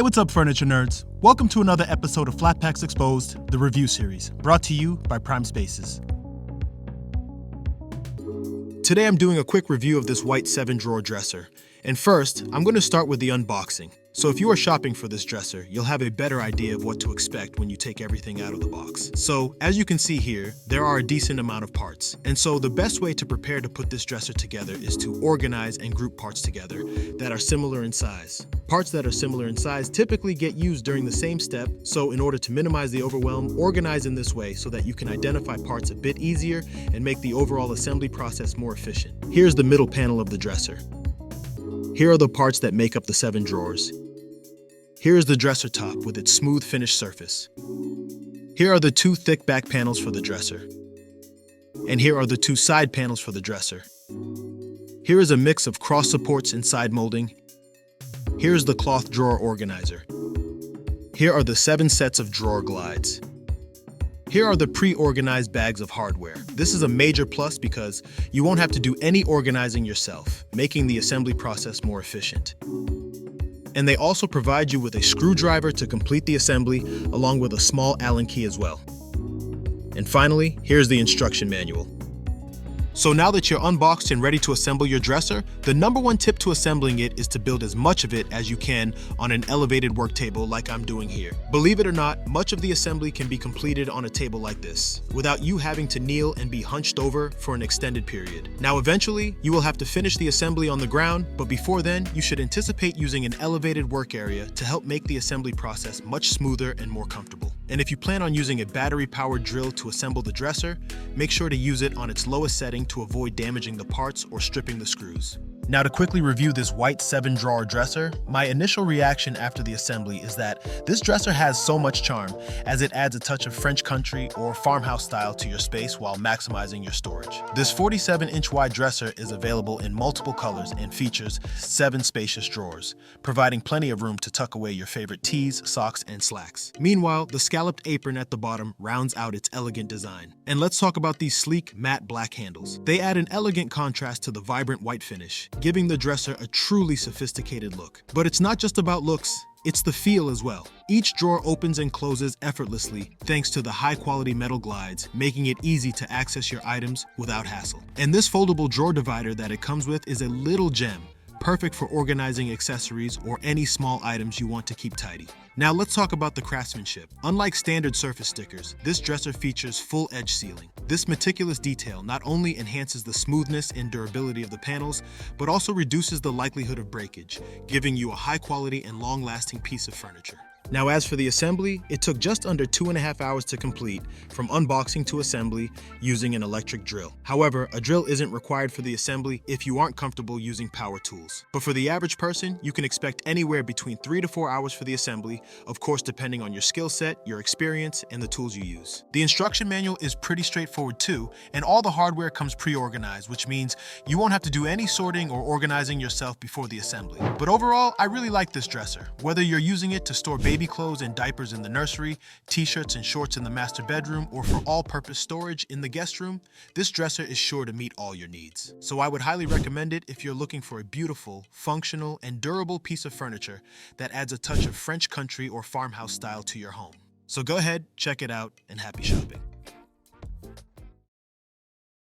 Hey, what's up, furniture nerds? Welcome to another episode of Flat Packs Exposed, the review series, brought to you by Prime Spaces. Today I'm doing a quick review of this white 7-drawer dresser. And first, I'm going to start with the unboxing. So if you are shopping for this dresser, you'll have a better idea of what to expect when you take everything out of the box. So, as you can see here, there are a decent amount of parts. And so the best way to prepare to put this dresser together is to organize and group parts together that are similar in size. Parts that are similar in size typically get used during the same step, so in order to minimize the overwhelm, organize in this way so that you can identify parts a bit easier and make the overall assembly process more efficient. Here's the middle panel of the dresser. Here are the parts that make up the 7 drawers. Here is the dresser top with its smooth finished surface. Here are the 2 thick back panels for the dresser. And here are the 2 side panels for the dresser. Here is a mix of cross supports and side molding. Here is the cloth drawer organizer. Here are the 7 sets of drawer glides. Here are the pre-organized bags of hardware. This is a major plus because you won't have to do any organizing yourself, making the assembly process more efficient. And they also provide you with a screwdriver to complete the assembly, along with a small Allen key as well. And finally, here's the instruction manual. So now that you're unboxed and ready to assemble your dresser, the number one tip to assembling it is to build as much of it as you can on an elevated work table like I'm doing here. Believe it or not, much of the assembly can be completed on a table like this, without you having to kneel and be hunched over for an extended period. Now eventually, you will have to finish the assembly on the ground, but before then, you should anticipate using an elevated work area to help make the assembly process much smoother and more comfortable. And if you plan on using a battery-powered drill to assemble the dresser, make sure to use it on its lowest setting to avoid damaging the parts or stripping the screws. Now to quickly review this white 7-drawer dresser, my initial reaction after the assembly is that this dresser has so much charm, as it adds a touch of French country or farmhouse style to your space while maximizing your storage. This 47-inch wide dresser is available in multiple colors and features 7 spacious drawers, providing plenty of room to tuck away your favorite tees, socks, and slacks. Meanwhile, the scalloped apron at the bottom rounds out its elegant design. And let's talk about these sleek, matte black handles. They add an elegant contrast to the vibrant white finish, giving the dresser a truly sophisticated look. But it's not just about looks, it's the feel as well. Each drawer opens and closes effortlessly thanks to the high-quality metal glides, making it easy to access your items without hassle. And this foldable drawer divider that it comes with is a little gem, perfect for organizing accessories or any small items you want to keep tidy. Now let's talk about the craftsmanship. Unlike standard surface stickers, this dresser features full edge sealing. This meticulous detail not only enhances the smoothness and durability of the panels, but also reduces the likelihood of breakage, giving you a high quality and long-lasting piece of furniture. Now as for the assembly, it took just under 2.5 hours to complete, from unboxing to assembly using an electric drill. However, a drill isn't required for the assembly if you aren't comfortable using power tools. But for the average person, you can expect anywhere between 3 to 4 hours for the assembly, of course depending on your skill set, your experience, and the tools you use. The instruction manual is pretty straightforward too, and all the hardware comes pre-organized, which means you won't have to do any sorting or organizing yourself before the assembly. But overall, I really like this dresser. Whether you're using it to store baby clothes and diapers in the nursery, t-shirts and shorts in the master bedroom, or for all-purpose storage in the guest room, this dresser is sure to meet all your needs. So I would highly recommend it if you're looking for a beautiful, functional, and durable piece of furniture that adds a touch of French country or farmhouse style to your home. So go ahead, check it out, and happy shopping.